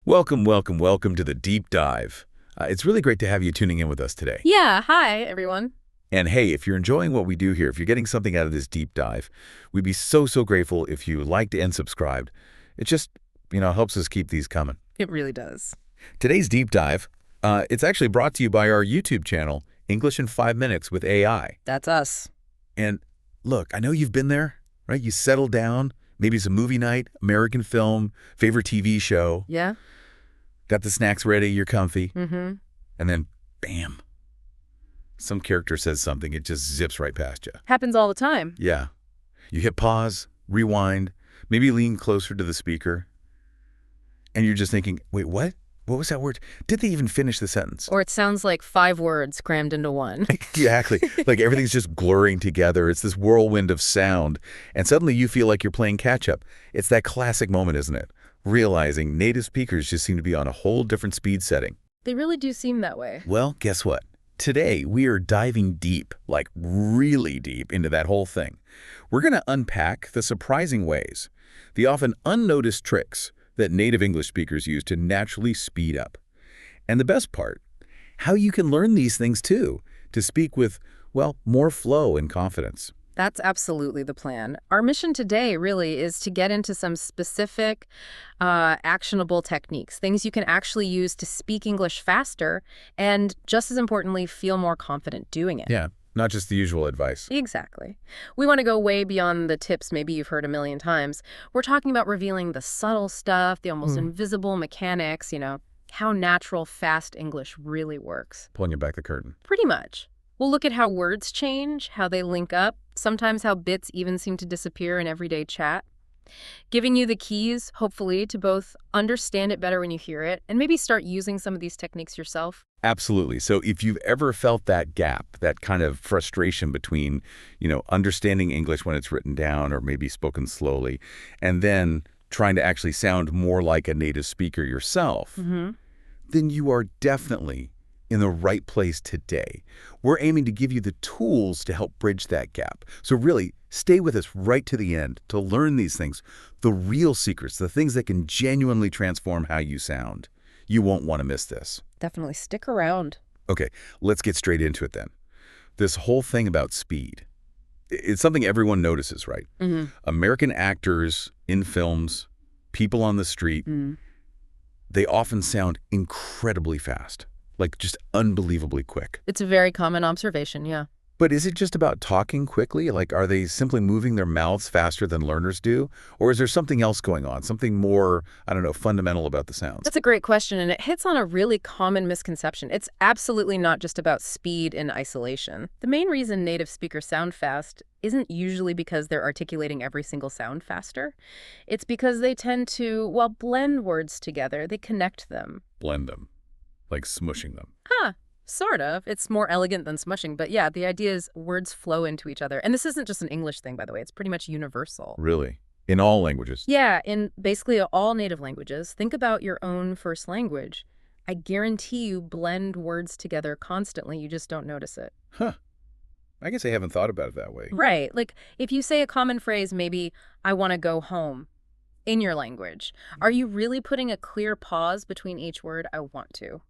Welcome to the Deep Dive. It's really great to have you tuning in with us today. Yeah, hi, everyone. And hey, if you're enjoying what we do here, if you're getting something out of this deep dive, we'd be so grateful if you liked and subscribed. It just, helps us keep these coming. It really does. Today's deep dive, it's actually brought to you by our YouTube channel, English in 5 Minutes with AI. That's us. And look, I know you've been there, right? You settled down. Maybe it's a movie night, American film, favorite TV show. Yeah? Got the snacks ready, you're comfy. Mm-hmm. And then, bam, some character says something. It just zips right past you. Happens all the time. Yeah. You hit pause, rewind, maybe lean closer to the speaker. And you're just thinking, wait, what? What was that word? Did they even finish the sentence? Or it sounds like 5 words crammed into one. Exactly. Like everything's just blurring together. It's this whirlwind of sound. And suddenly you feel like you're playing catch-up. It's that classic moment, isn't it? Realizing native speakers just seem to be on a whole different speed setting. They really do seem that way. Well, guess what? Today, we are diving deep, like really deep, into that whole thing. We're going to unpack the surprising ways, the often unnoticed tricks that native English speakers use to naturally speed up. And the best part, how you can learn these things too, to speak with, well, more flow and confidence. That's absolutely the plan. Our mission today really is to get into some specific, actionable techniques, things you can actually use to speak English faster and, just as importantly, feel more confident doing it. Yeah, not just the usual advice. Exactly. We want to go way beyond the tips maybe you've heard a million times. We're talking about revealing the subtle stuff, the almost invisible mechanics, how natural, fast English really works. Pulling you back the curtain. Pretty much. We'll look at how words change, how they link up, sometimes how bits even seem to disappear in everyday chat. Giving you the keys, hopefully, to both understand it better when you hear it and maybe start using some of these techniques yourself. Absolutely. So if you've ever felt that gap, that kind of frustration between, understanding English when it's written down or maybe spoken slowly, and then trying to actually sound more like a native speaker yourself, then you are definitely in the right place today. We're aiming to give you the tools to help bridge that gap. So really, stay with us right to the end to learn these things, the real secrets, the things that can genuinely transform how you sound. You won't want to miss this. Definitely stick around. Okay, let's get straight into it then. This whole thing about speed, it's something everyone notices, right? American actors in films, people on the street, they often sound incredibly fast. Like just unbelievably quick. It's a very common observation, yeah. But is it just about talking quickly? Like, are they simply moving their mouths faster than learners do? Or is there something else going on, something more, fundamental about the sounds? That's a great question, and it hits on a really common misconception. It's absolutely not just about speed in isolation. The main reason native speakers sound fast isn't usually because they're articulating every single sound faster. It's because they tend to, blend words together. They connect them. Blend them. Like smushing them. Sort of. It's more elegant than smushing, but yeah, the idea is words flow into each other. And this isn't just an English thing, by the way. It's pretty much universal. Really? In all languages? Yeah, in basically all native languages. Think about your own first language. I guarantee you blend words together constantly. You just don't notice it. Huh. I guess I haven't thought about it that way. Right. Like if you say a common phrase, maybe, I want to go home, in your language, are you really putting a clear pause between each word, I want to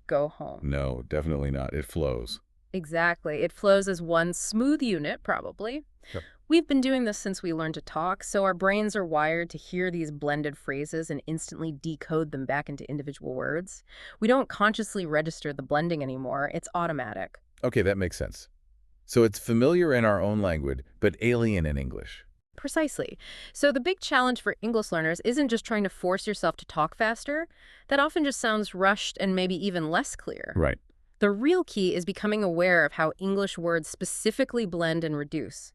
go home? No, definitely not. It flows. Exactly. It flows as one smooth unit, probably. Yep. We've been doing this since we learned to talk, so our brains are wired to hear these blended phrases and instantly decode them back into individual words. We don't consciously register the blending anymore. It's automatic. Okay, that makes sense. So it's familiar in our own language, but alien in English. Precisely. So the big challenge for English learners isn't just trying to force yourself to talk faster. That often just sounds rushed and maybe even less clear. Right. The real key is becoming aware of how English words specifically blend and reduce.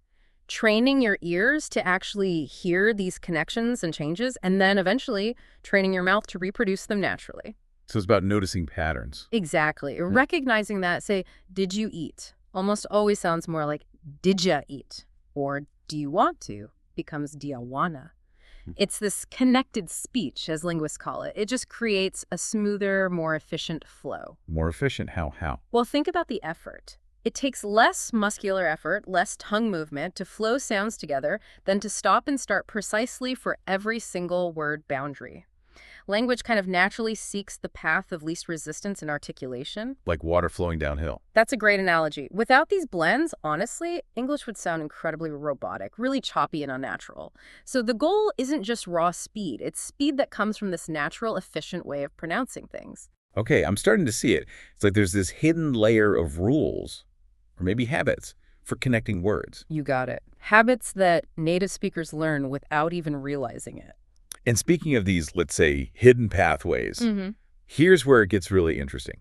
Training your ears to actually hear these connections and changes, and then eventually training your mouth to reproduce them naturally. So it's about noticing patterns. Exactly. Recognizing that, say, did you eat? Almost always sounds more like, did ya eat? Or do you want to? Becomes do ya wanna? It's this connected speech, as linguists call it. It just creates a smoother, more efficient flow. More efficient? How? Well, think about the effort. It takes less muscular effort, less tongue movement to flow sounds together than to stop and start precisely for every single word boundary. Language kind of naturally seeks the path of least resistance in articulation. Like water flowing downhill. That's a great analogy. Without these blends, honestly, English would sound incredibly robotic, really choppy and unnatural. So the goal isn't just raw speed. It's speed that comes from this natural, efficient way of pronouncing things. Okay, I'm starting to see it. It's like there's this hidden layer of rules, or maybe habits, for connecting words. You got it. Habits that native speakers learn without even realizing it. And speaking of these, let's say, hidden pathways, here's where it gets really interesting.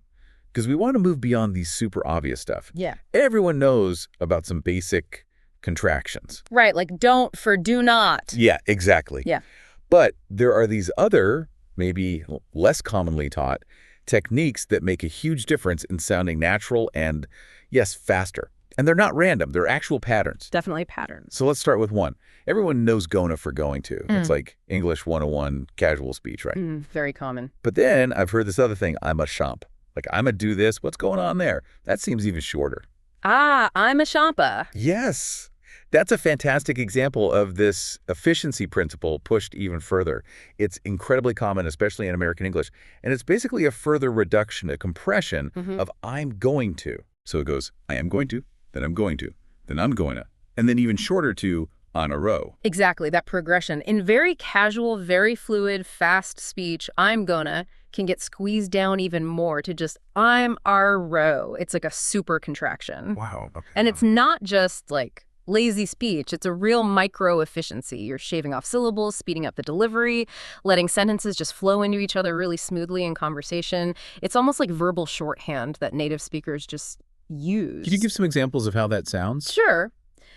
Because we want to move beyond these super obvious stuff. Yeah. Everyone knows about some basic contractions. Right, like don't for do not. Yeah, exactly. Yeah. But there are these other, maybe less commonly taught, techniques that make a huge difference in sounding natural and, yes, faster. And they're not random. They're actual patterns. Definitely patterns. So let's start with one. Everyone knows gonna for going to. It's like English 101 casual speech, right? Very common. But then I've heard this other thing, I'm a shump. Like, I'm a do this. What's going on there? That seems even shorter. Ah, I'm a shampa. Yes. That's a fantastic example of this efficiency principle pushed even further. It's incredibly common, especially in American English. And it's basically a further reduction, a compression of I'm going to. So it goes, I am going to, then I'm going to, then I'm going to, and then even shorter to on a row. Exactly, that progression. In very casual, very fluid, fast speech, I'm gonna can get squeezed down even more to just I'm our row. It's like a super contraction. Wow. Okay. And it's not just like lazy speech. It's a real micro efficiency. You're shaving off syllables, speeding up the delivery, letting sentences just flow into each other really smoothly in conversation. It's almost like verbal shorthand that native speakers just use. Can you give some examples of how that sounds? Sure.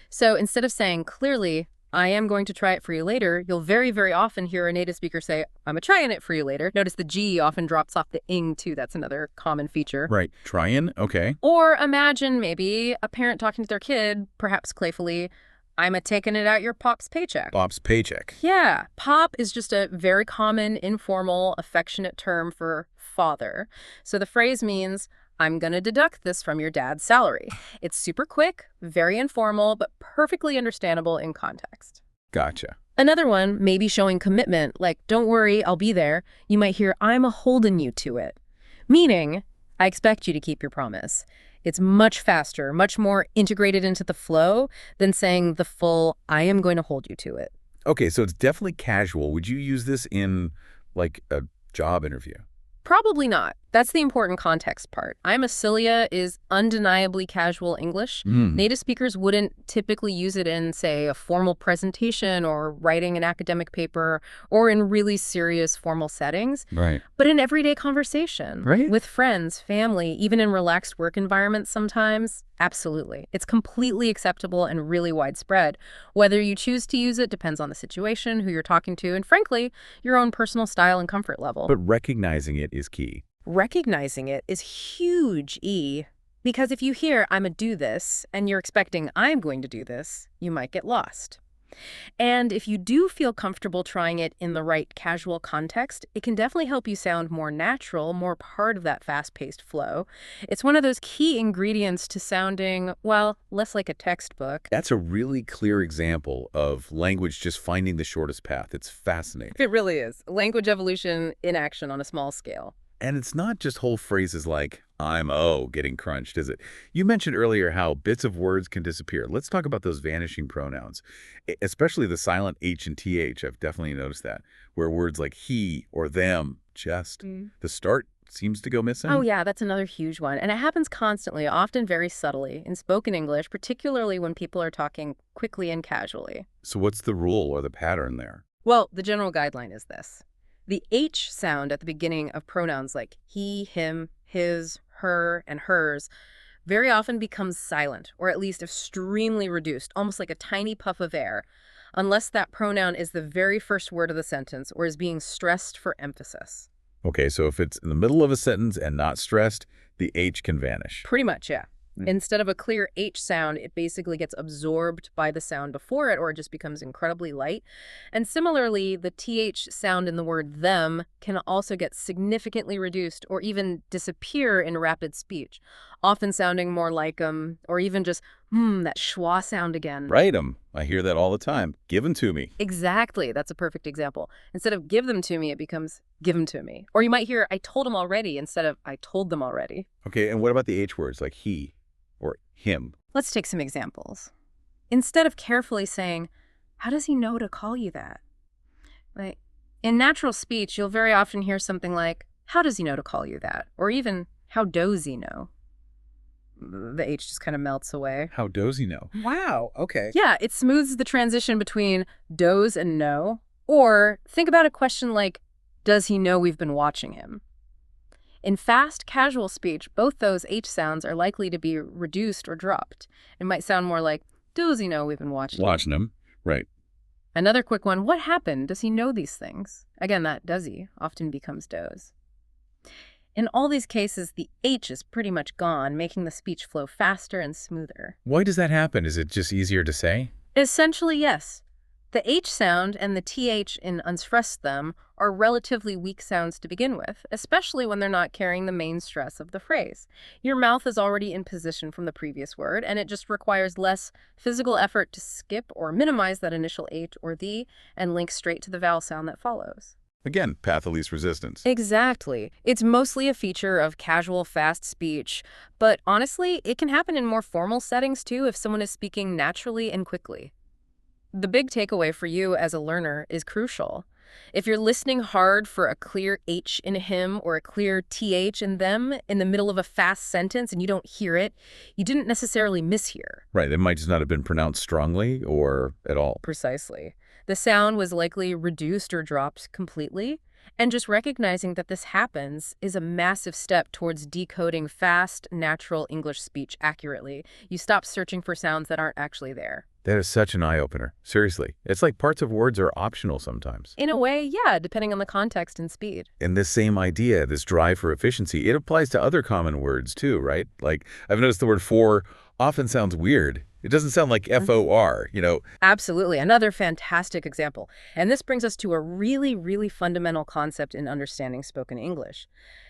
So instead of saying clearly, I am going to try it for you later, you'll very, very often hear a native speaker say, I'm a-trying it for you later. Notice the G often drops off the ing, too. That's another common feature. Right. Trying? Okay. Or imagine maybe a parent talking to their kid, perhaps playfully, I'm a-taking it out your pop's paycheck. Pop's paycheck. Yeah. Pop is just a very common, informal, affectionate term for father. So the phrase means, I'm going to deduct this from your dad's salary. It's super quick, very informal, but perfectly understandable in context. Gotcha. Another one, maybe showing commitment, like, don't worry, I'll be there. You might hear, I'm a-holding you to it. Meaning, I expect you to keep your promise. It's much faster, much more integrated into the flow than saying the full, I am going to hold you to it. Okay, so it's definitely casual. Would you use this in, like, a job interview? Probably not. That's the important context part. I'm a cilia is undeniably casual English. Native speakers wouldn't typically use it in, say, a formal presentation or writing an academic paper or in really serious formal settings. Right. But in everyday conversation, Right. with friends, family, even in relaxed work environments sometimes, absolutely. It's completely acceptable and really widespread. Whether you choose to use it depends on the situation, who you're talking to, and frankly, your own personal style and comfort level. But recognizing it is key. Recognizing it is huge, E. Because if you hear, I'm a do this, and you're expecting I'm going to do this, you might get lost. And if you do feel comfortable trying it in the right casual context, it can definitely help you sound more natural, more part of that fast-paced flow. It's one of those key ingredients to sounding, well, less like a textbook. That's a really clear example of language just finding the shortest path. It's fascinating. It really is. Language evolution in action on a small scale. And it's not just whole phrases like, I'm getting crunched, is it? You mentioned earlier how bits of words can disappear. Let's talk about those vanishing pronouns, especially the silent H and TH. I've definitely noticed that, where words like he or them, just, the start seems to go missing. Oh, yeah, that's another huge one. And it happens constantly, often very subtly, in spoken English, particularly when people are talking quickly and casually. So what's the rule or the pattern there? Well, the general guideline is this. The H sound at the beginning of pronouns like he, him, his, her, and hers very often becomes silent, or at least extremely reduced, almost like a tiny puff of air, unless that pronoun is the very first word of the sentence or is being stressed for emphasis. Okay, so if it's in the middle of a sentence and not stressed, the H can vanish. Pretty much, yeah. Instead of a clear H sound, it basically gets absorbed by the sound before it, or it just becomes incredibly light. And similarly, the TH sound in the word them can also get significantly reduced or even disappear in rapid speech, often sounding more like or even just That schwa sound again. Right, I hear that all the time. Given to me. Exactly. That's a perfect example. Instead of give them to me, it becomes given to me. Or you might hear I told them already instead of I told them already. Okay, and what about the H words like he or him? Let's take some examples. Instead of carefully saying, how does he know to call you that? Like, in natural speech, you'll very often hear something like, how does he know to call you that? Or even, how does he know? The H just kind of melts away. How does he know? Wow, okay. Yeah, it smooths the transition between does and know. Or think about a question like, does he know we've been watching him? In fast, casual speech, both those H sounds are likely to be reduced or dropped. It might sound more like, does he know we've been watching him? Watching him. Right. Another quick one, what happened? Does he know these things? Again, that does he often becomes does. In all these cases, the H is pretty much gone, making the speech flow faster and smoother. Why does that happen? Is it just easier to say? Essentially, yes. The H sound and the TH in unstressed them are relatively weak sounds to begin with, especially when they're not carrying the main stress of the phrase. Your mouth is already in position from the previous word, and it just requires less physical effort to skip or minimize that initial H or the and link straight to the vowel sound that follows. Again, path of least resistance. Exactly. It's mostly a feature of casual, fast speech, but honestly, it can happen in more formal settings too if someone is speaking naturally and quickly. The big takeaway for you as a learner is crucial. If you're listening hard for a clear H in him or a clear TH in them in the middle of a fast sentence and you don't hear it, you didn't necessarily mishear. Right, it might just not have been pronounced strongly or at all. Precisely. The sound was likely reduced or dropped completely, and just recognizing that this happens is a massive step towards decoding fast, natural English speech accurately. You stop searching for sounds that aren't actually there. That is such an eye-opener. Seriously. It's like parts of words are optional sometimes. In a way, yeah, depending on the context and speed. And this same idea, this drive for efficiency, it applies to other common words too, right? Like, I've noticed the word for often sounds weird. It doesn't sound like F-O-R, Absolutely. Another fantastic example. And this brings us to a really, really fundamental concept in understanding spoken English.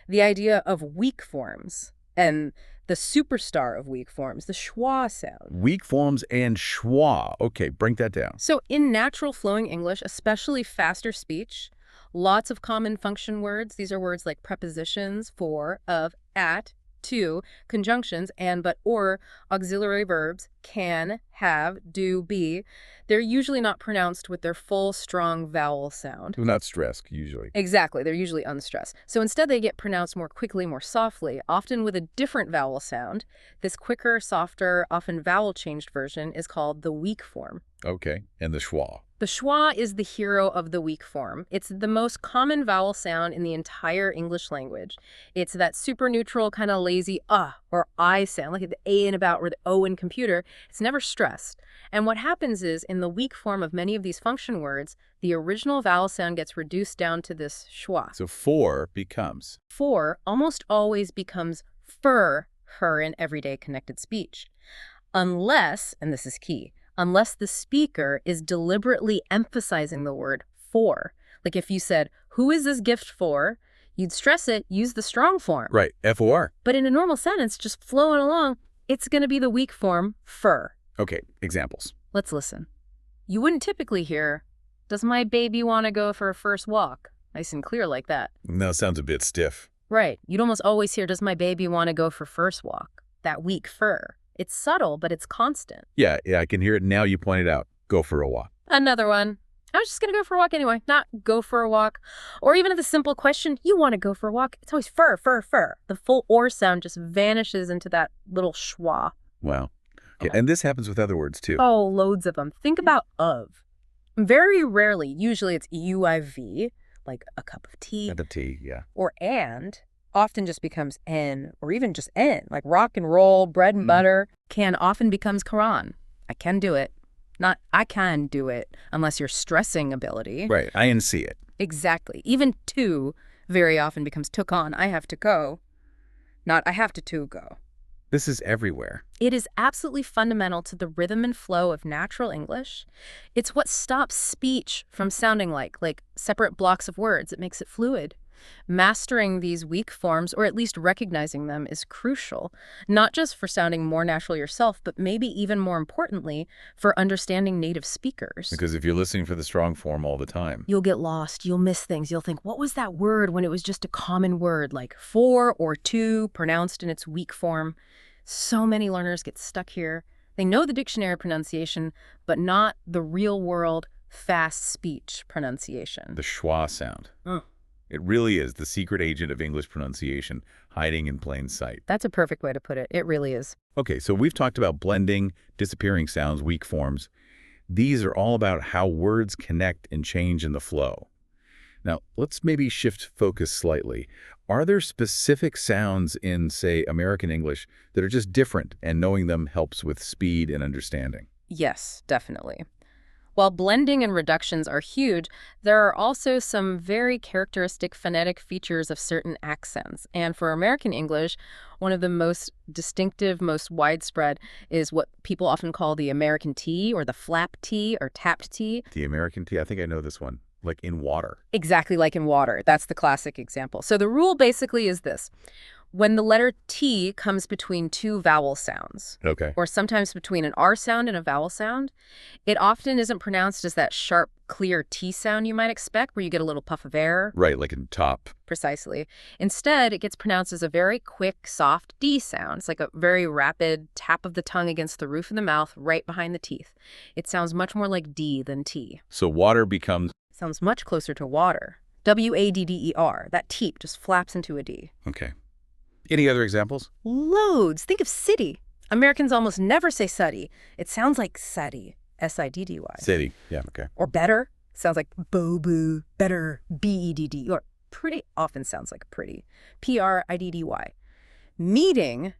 The idea of weak forms and the superstar of weak forms, the schwa sound. Weak forms and schwa. Okay, break that down. So in natural flowing English, especially faster speech, lots of common function words. These are words like prepositions, for, of, at, to, conjunctions, and, but, or, auxiliary verbs, can, have, do, be. They're usually not pronounced with their full, strong vowel sound. Not stressed, usually. Exactly. They're usually unstressed. So instead, they get pronounced more quickly, more softly, often with a different vowel sound. This quicker, softer, often vowel-changed version is called the weak form. Okay, and the schwa. The schwa is the hero of the weak form. It's the most common vowel sound in the entire English language. It's that super neutral, kind of lazy or I sound, like the A in about or the O in computer. It's never stressed. And what happens is, in the weak form of many of these function words, the original vowel sound gets reduced down to this schwa. So for becomes. For almost always becomes fur, her in everyday connected speech. Unless, and this is key, unless the speaker is deliberately emphasizing the word for. Like if you said, who is this gift for? You'd stress it, use the strong form. Right, F-O-R. But in a normal sentence, just flowing along, it's going to be the weak form, fur. Okay, examples. Let's listen. You wouldn't typically hear, does my baby want to go for a first walk? Nice and clear like that. No, sounds a bit stiff. Right. You'd almost always hear, does my baby want to go for first walk? That weak fur. It's subtle, but it's constant. Yeah, I can hear it now you pointed out. Go for a walk. Another one. I was just going to go for a walk anyway, not go for a walk. Or even the simple question, you want to go for a walk? It's always fur, fur, fur. The full or sound just vanishes into that little schwa. Wow. Okay. And this happens with other words too. Oh, loads of them. Think about of. Very rarely, usually it's UIV, like a cup of tea. And a T, yeah. Or and. Often just becomes N, or even just N, like rock and roll, bread and butter. Can often becomes Quran. I can do it. Not I can do it, unless you're stressing ability. Right, I can see it. Exactly. Even to very often becomes took on. I have to go. Not I have to go. This is everywhere. It is absolutely fundamental to the rhythm and flow of natural English. It's what stops speech from sounding like separate blocks of words. It makes it fluid. Mastering these weak forms, or at least recognizing them, is crucial, not just for sounding more natural yourself, but maybe even more importantly, for understanding native speakers. Because if you're listening for the strong form all the time. You'll get lost, you'll miss things, you'll think, what was that word when it was just a common word, like for or to, pronounced in its weak form? So many learners get stuck here. They know the dictionary pronunciation, but not the real-world, fast speech pronunciation. The schwa sound. It really is the secret agent of English pronunciation, hiding in plain sight. That's a perfect way to put it. It really is. Okay, so we've talked about blending, disappearing sounds, weak forms. These are all about how words connect and change in the flow. Now, let's maybe shift focus slightly. Are there specific sounds in, say, American English that are just different, and knowing them helps with speed and understanding? Yes, definitely. While blending and reductions are huge, there are also some very characteristic phonetic features of certain accents. And for American English, one of the most distinctive, most widespread is what people often call the American T, or the flap T, or tapped T. The American T, I think I know this one. Like in water. Exactly like in water. That's the classic example. So the rule basically is this. When the letter T comes between two vowel sounds, Okay. or sometimes between an R sound and a vowel sound, it often isn't pronounced as that sharp, clear T sound you might expect, where you get a little puff of air. Right, like in top. Precisely. Instead, it gets pronounced as a very quick, soft D sound. It's like a very rapid tap of the tongue against the roof of the mouth, right behind the teeth. It sounds much more like D than T. So water becomes... Sounds much closer to water. W-A-D-D-E-R. That teep just flaps into a D. Okay. Any other examples? Loads. Think of city. Americans almost never say suddy. It sounds like suddy. S-I-D-D-Y. City. Yeah, okay. Or better. Sounds like boo-boo. Better. B-E-D-D. Or pretty often sounds like pretty. P-R-I-D-D-Y. Meeting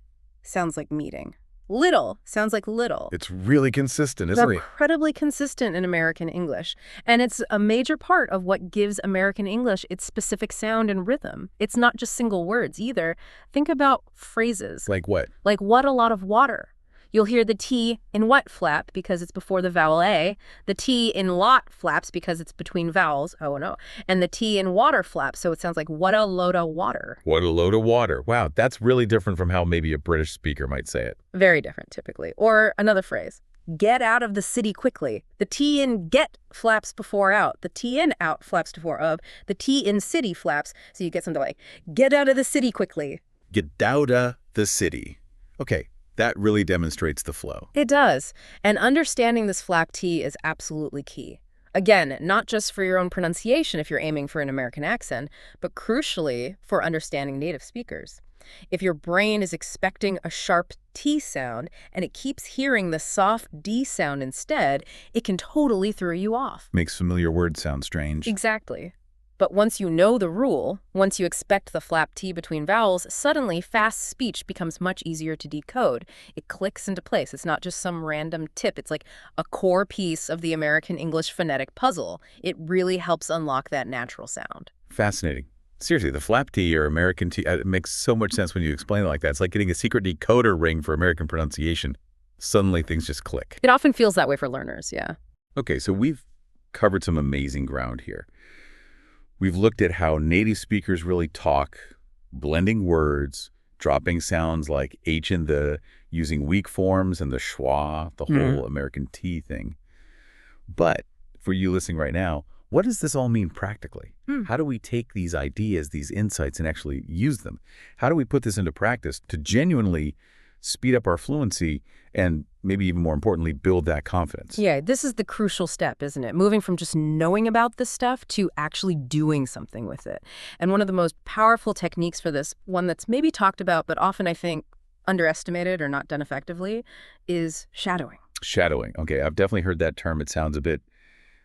sounds like meeting. Little sounds like little. It's really consistent, It's isn't it? incredibly consistent in American English. And it's a major part of what gives American English its specific sound and rhythm. It's not just single words either. Think about phrases. Like what? Like what a lot of water. You'll hear the T in what flap because it's before the vowel A. The T in lot flaps because it's between vowels, O and O. And the T in water flaps, so it sounds like what a load of water. What a load of water. Wow, that's really different from how maybe a British speaker might say it. Very different, typically. Or another phrase. Get out of the city quickly. The T in get flaps before out. The T in out flaps before of. The T in city flaps, so you get something like, get out of the city quickly. Get out of the city. Okay. That really demonstrates the flow. It does. And understanding this flap T is absolutely key. Again, not just for your own pronunciation if you're aiming for an American accent, but crucially for understanding native speakers. If your brain is expecting a sharp T sound and it keeps hearing the soft D sound instead, it can totally throw you off. Makes familiar words sound strange. Exactly. But once you know the rule, once you expect the flap T between vowels, suddenly fast speech becomes much easier to decode. It clicks into place. It's not just some random tip. It's like a core piece of the American English phonetic puzzle. It really helps unlock that natural sound. Fascinating. Seriously, the flap T or American T, it makes so much sense when you explain it like that. It's like getting a secret decoder ring for American pronunciation. Suddenly things just click. It often feels that way for learners, yeah. Okay, so we've covered some amazing ground here. We've looked at how native speakers really talk, blending words, dropping sounds like H and the, using weak forms and the schwa, the whole American T thing. But for you listening right now, what does this all mean practically? How do we take these ideas, these insights, and actually use them? How do we put this into practice to genuinely speed up our fluency and maybe even more importantly, build that confidence? Yeah, this is the crucial step, isn't it? Moving from just knowing about this stuff to actually doing something with it. And one of the most powerful techniques for this, one that's maybe talked about, but often I think underestimated or not done effectively, is shadowing. Shadowing. Okay, I've definitely heard that term. It sounds a bit,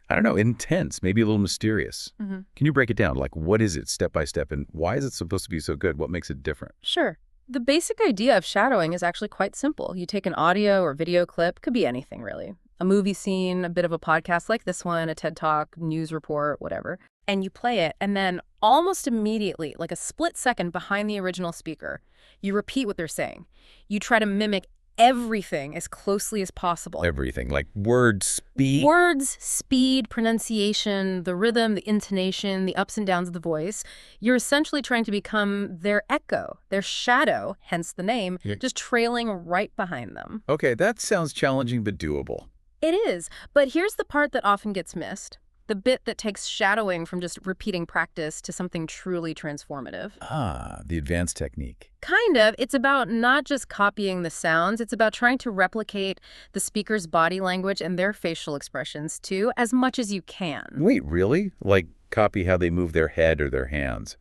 I don't know, intense, maybe a little mysterious. Can you break it down? Like, what is it step by step, and why is it supposed to be so good? What makes it different? Sure. The basic idea of shadowing is actually quite simple. You take an audio or video clip, could be anything really, a movie scene, a bit of a podcast like this one, a TED Talk, news report, whatever, and you play it, and then almost immediately, like a split second behind the original speaker, you repeat what they're saying. You try to mimic everything as closely as possible. Everything, like word speed. Words, speed, pronunciation, the rhythm, the intonation, the ups and downs of the voice. You're essentially trying to become their echo, their shadow, hence the name, Yeah. just trailing right behind them. Okay, that sounds challenging but doable. It is, but here's the part that often gets missed. The bit that takes shadowing from just repeating practice to something truly transformative. Ah, the advanced technique. Kind of. It's about not just copying the sounds, it's about trying to replicate the speaker's body language and their facial expressions, too, as much as you can. Wait, really? Like copy how they move their head or their hands,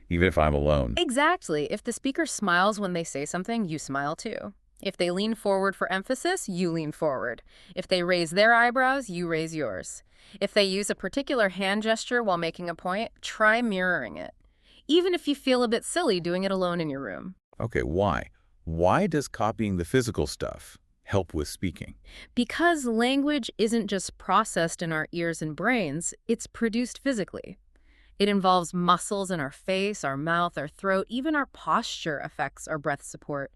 even if I'm alone? Exactly. If the speaker smiles when they say something, you smile, too. If they lean forward for emphasis, you lean forward. If they raise their eyebrows, you raise yours. If they use a particular hand gesture while making a point, try mirroring it, even if you feel a bit silly doing it alone in your room. Okay, why? Why does copying the physical stuff help with speaking? Because language isn't just processed in our ears and brains, it's produced physically. It involves muscles in our face, our mouth, our throat, even our posture affects our breath support.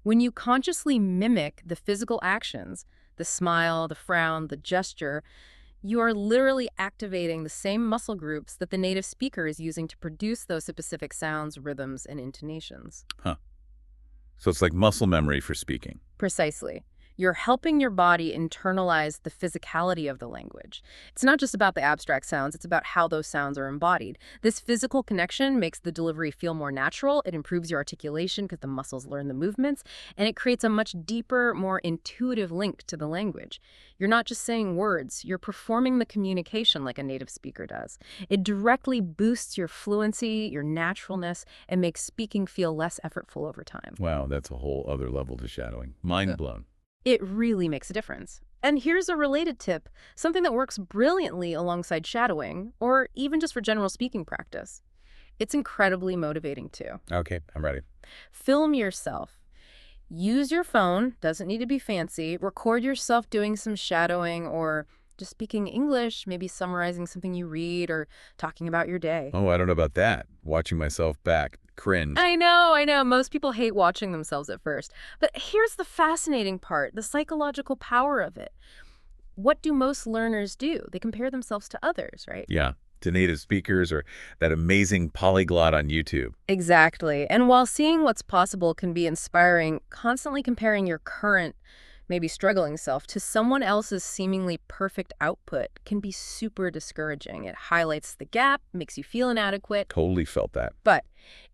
When you consciously mimic the physical actions, the smile, the frown, the gesture, you are literally activating the same muscle groups that the native speaker is using to produce those specific sounds, rhythms, and intonations. Huh. So it's like muscle memory for speaking. Precisely. You're helping your body internalize the physicality of the language. It's not just about the abstract sounds, it's about how those sounds are embodied. This physical connection makes the delivery feel more natural, it improves your articulation because the muscles learn the movements, and it creates a much deeper, more intuitive link to the language. You're not just saying words, you're performing the communication like a native speaker does. It directly boosts your fluency, your naturalness, and makes speaking feel less effortful over time. Wow, that's a whole other level to shadowing. Mind blown. It really makes a difference. And here's a related tip, something that works brilliantly alongside shadowing, or even just for general speaking practice. It's incredibly motivating too. Okay, I'm ready. Film yourself. Use your phone, doesn't need to be fancy. Record yourself doing some shadowing or just speaking English, maybe summarizing something you read or talking about your day. Oh, I don't know about that. Watching myself back. Cringe. I know. Most people hate watching themselves at first. But here's the fascinating part, the psychological power of it. What do most learners do? They compare themselves to others, right? Yeah, to native speakers or that amazing polyglot on YouTube. Exactly. And while seeing what's possible can be inspiring, constantly comparing your current, maybe struggling self to someone else's seemingly perfect output can be super discouraging. It highlights the gap, makes you feel inadequate. Totally felt that. But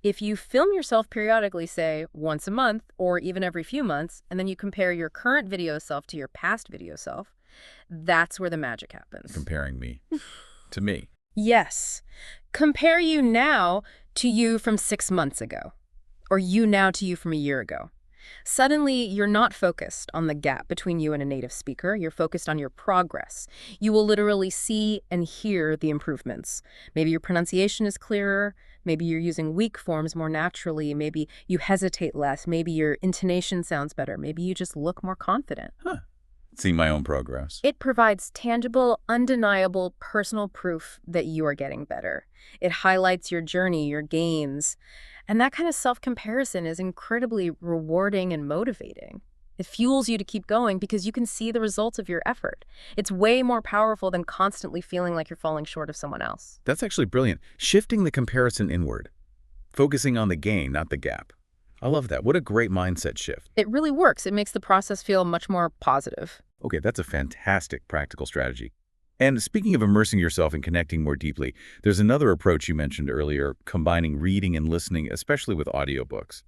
if you film yourself periodically, say once a month or even every few months, and then you compare your current video self to your past video self, that's where the magic happens. Comparing me to me. Yes. Compare you now to you from 6 months ago, or you now to you from a year ago. Suddenly, you're not focused on the gap between you and a native speaker. You're focused on your progress. You will literally see and hear the improvements. Maybe your pronunciation is clearer. Maybe you're using weak forms more naturally. Maybe you hesitate less. Maybe your intonation sounds better. Maybe you just look more confident. Seeing my own progress. It provides tangible, undeniable, personal proof that you are getting better. It highlights your journey, your gains. And that kind of self-comparison is incredibly rewarding and motivating. It fuels you to keep going because you can see the results of your effort. It's way more powerful than constantly feeling like you're falling short of someone else. That's actually brilliant. Shifting the comparison inward. Focusing on the gain, not the gap. I love that. What a great mindset shift. It really works. It makes the process feel much more positive. Okay, that's a fantastic practical strategy. And speaking of immersing yourself and connecting more deeply, there's another approach you mentioned earlier, combining reading and listening, especially with audiobooks.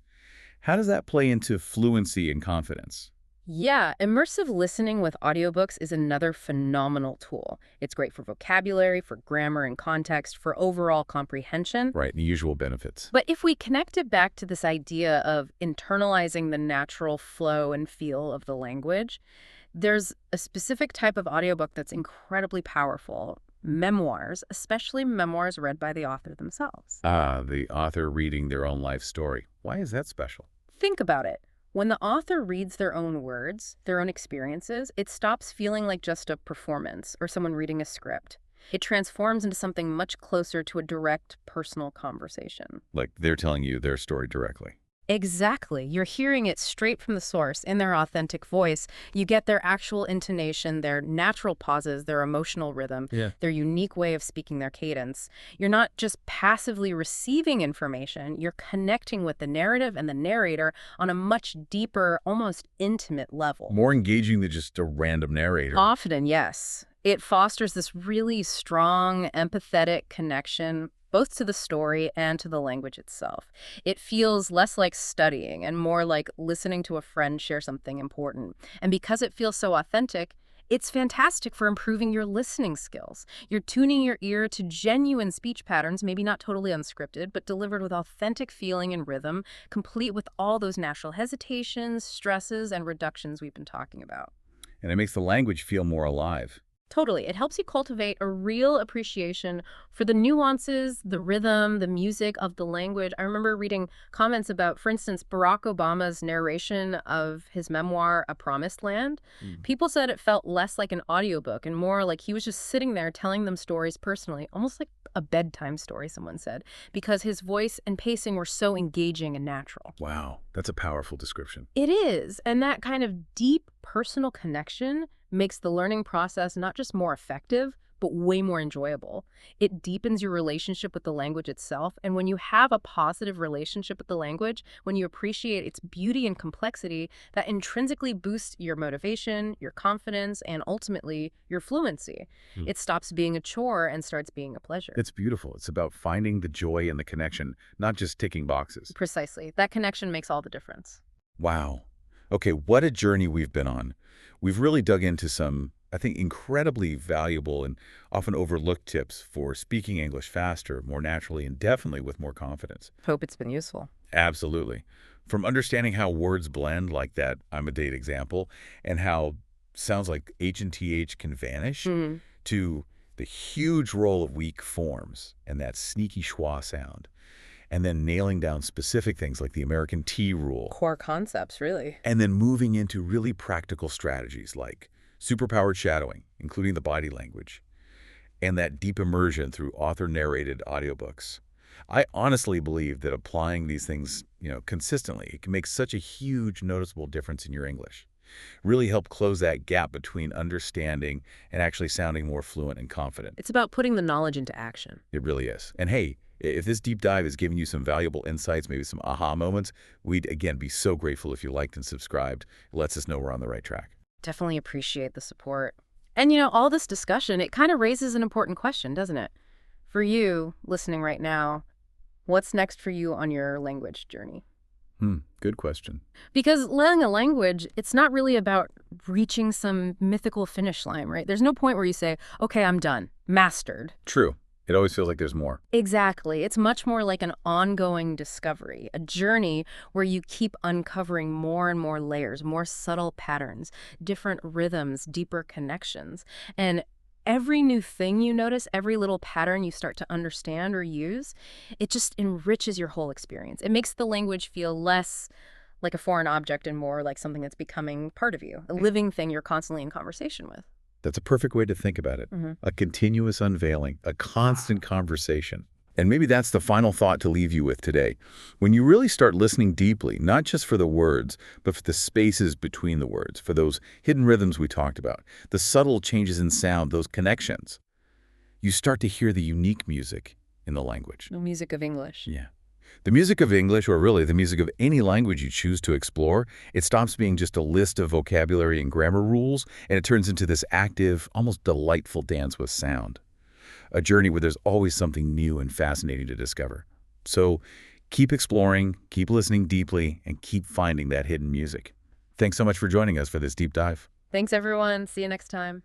How does that play into fluency and confidence? Yeah, immersive listening with audiobooks is another phenomenal tool. It's great for vocabulary, for grammar and context, for overall comprehension. Right, the usual benefits. But if we connect it back to this idea of internalizing the natural flow and feel of the language, there's a specific type of audiobook that's incredibly powerful. Memoirs, especially memoirs read by the author themselves. Ah, the author reading their own life story. Why is that special? Think about it. When the author reads their own words, their own experiences, it stops feeling like just a performance or someone reading a script. It transforms into something much closer to a direct, personal conversation. Like they're telling you their story directly. Exactly. You're hearing it straight from the source in their authentic voice. You get their actual intonation, their natural pauses, their emotional rhythm, Yeah. their unique way of speaking their cadence. You're not just passively receiving information, you're connecting with the narrative and the narrator on a much deeper, almost intimate level. More engaging than just a random narrator. Often, yes. It fosters this really strong, empathetic connection, both to the story and to the language itself. It feels less like studying and more like listening to a friend share something important. And because it feels so authentic, it's fantastic for improving your listening skills. You're tuning your ear to genuine speech patterns, maybe not totally unscripted, but delivered with authentic feeling and rhythm, complete with all those natural hesitations, stresses, and reductions we've been talking about. And it makes the language feel more alive. Totally. It helps you cultivate a real appreciation for the nuances, the rhythm, the music of the language. I remember reading comments about, for instance, Barack Obama's narration of his memoir, A Promised Land. People said it felt less like an audiobook and more like he was just sitting there telling them stories personally, almost like a bedtime story, someone said, because his voice and pacing were so engaging and natural. Wow, that's a powerful description. It is. And that kind of deep personal connection makes the learning process not just more effective, but way more enjoyable. It deepens your relationship with the language itself. And when you have a positive relationship with the language, when you appreciate its beauty and complexity, that intrinsically boosts your motivation, your confidence, and ultimately your fluency. It stops being a chore and starts being a pleasure. It's beautiful. It's about finding the joy and the connection, not just ticking boxes. Precisely. That connection makes all the difference. Wow. Okay, what a journey we've been on. We've really dug into some, I think, incredibly valuable and often overlooked tips for speaking English faster, more naturally, and definitely with more confidence. Hope it's been useful. Absolutely. From understanding how words blend, like that I'm a date example, and how sounds like H and TH can vanish, to the huge role of weak forms and that sneaky schwa sound, and then nailing down specific things like the American T rule, Core concepts, really. and then moving into really practical strategies like superpowered shadowing, including the body language, and that deep immersion through author-narrated audiobooks. I honestly believe that applying these things, consistently, it can make such a huge noticeable difference in your English. Really help close that gap between understanding and actually sounding more fluent and confident. It's about putting the knowledge into action. It really is. And hey, if this deep dive is giving you some valuable insights, maybe some aha moments, we'd, again, be so grateful if you liked and subscribed. It lets us know we're on the right track. Definitely appreciate the support. And all this discussion, it kind of raises an important question, doesn't it? For you, listening right now, what's next for you on your language journey? Good question. Because learning a language, it's not really about reaching some mythical finish line, right? There's no point where you say, okay, I'm done, mastered. True. It always feels like there's more. Exactly. It's much more like an ongoing discovery, a journey where you keep uncovering more and more layers, more subtle patterns, different rhythms, deeper connections. And every new thing you notice, every little pattern you start to understand or use, it just enriches your whole experience. It makes the language feel less like a foreign object and more like something that's becoming part of you, a living thing you're constantly in conversation with. That's a perfect way to think about it. A continuous unveiling, a constant conversation. And maybe that's the final thought to leave you with today. When you really start listening deeply, not just for the words, but for the spaces between the words, for those hidden rhythms we talked about, the subtle changes in sound, those connections, you start to hear the unique music in the language. The music of English. Yeah. The music of English, or really the music of any language you choose to explore, it stops being just a list of vocabulary and grammar rules, and it turns into this active, almost delightful dance with sound. A journey where there's always something new and fascinating to discover. So keep exploring, keep listening deeply, and keep finding that hidden music. Thanks so much for joining us for this deep dive. Thanks, everyone. See you next time.